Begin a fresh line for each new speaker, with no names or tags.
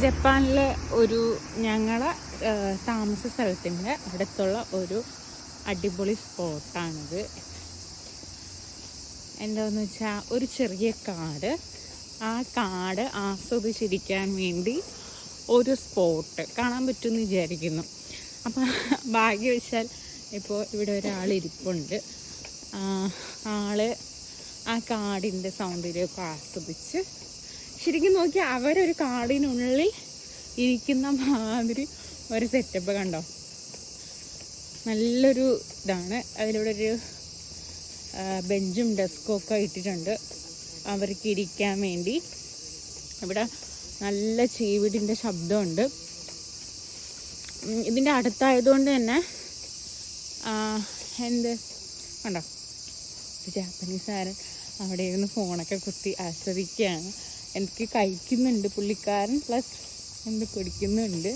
ജപ്പാനിലെ ഒരു ഞങ്ങളെ താമസ സ്ഥലത്തിൻ്റെ അടുത്തുള്ള ഒരു അടിപൊളി സ്പോട്ടാണിത്. എന്താണെന്ന് വെച്ചാൽ ഒരു ചെറിയ കാട്, ആ കാട് ആസ്വദിച്ചിരിക്കാൻ വേണ്ടി ഒരു സ്പോട്ട് കാണാൻ പറ്റുമെന്ന് വിചാരിക്കുന്നു. അപ്പം ഭാഗ്യവശാൽ ഇപ്പോൾ ഇവിടെ ഒരാളിരിപ്പുണ്ട്. ആള് ആ കാടിൻ്റെ സൗന്ദര്യമൊക്കെ ആസ്വദിച്ച് ശരിക്കും നോക്കിയാൽ അവരൊരു കാടിനുള്ളിൽ ഇരിക്കുന്ന മാതിരി ഒരു സെറ്റപ്പ് കണ്ടോ, നല്ലൊരു ഇതാണ്. അതിലൂടെ ഒരു ബെഞ്ചും ഡെസ്കും ഒക്കെ ഇട്ടിട്ടുണ്ട് അവർക്ക് ഇരിക്കാൻ വേണ്ടി. ഇവിടെ നല്ല ചീവിടിൻ്റെ ശബ്ദമുണ്ട്. ഇതിൻ്റെ അടുത്തായതുകൊണ്ട് തന്നെ എന്ത് കണ്ടോ, ജാപ്പനീസുകാരൻ അവിടെ ഇരുന്ന് ഫോണൊക്കെ കുത്തി ആസ്വദിക്കുകയാണ്. എനിക്ക് കഴിക്കുന്നുണ്ട് പുള്ളിക്കാരൻ, പ്ലസ് എന്ത് കുടിക്കുന്നുണ്ട്.